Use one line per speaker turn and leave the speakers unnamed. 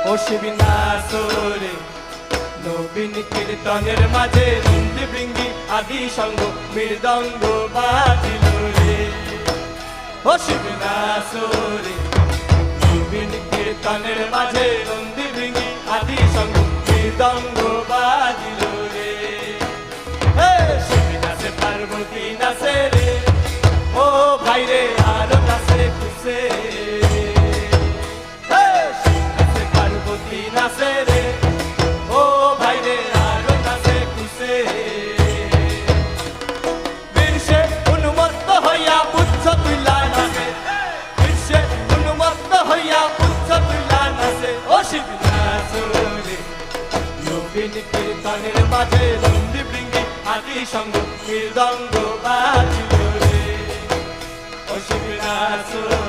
ও শিবিনাসরে নবীন কীর্তনের মাঝে নন্দী বৃঙ্গি আদি সঙ্গ মৃদঙ্গ বাজিল রে ও শিবিনাসরে নবীন কীর্তনের মাঝে নন্দী বৃঙ্গি আদি সঙ্গ মৃদঙ্গ বাজিল রে শিবি নাচে পার্বতী নাচে রে ও ভাই রে আরো নাচে খুশে পার্বতী নাচে রে ও ভাই রে আরো নাচে খুশে বীরসে উন্মত্ত হইয়া পুচ্ছ তুইলা নাচে বীরসে উন্মত্ত হইয়া পুচ্ছ তুইলা নাচে ও শিবি নাচরে নবীন কীর্তনের মাঝে নন্দী বৃঙ্গি আদি সঙ্গ মৃদঙ্গ বাজিল রে ও শিবি নাচরে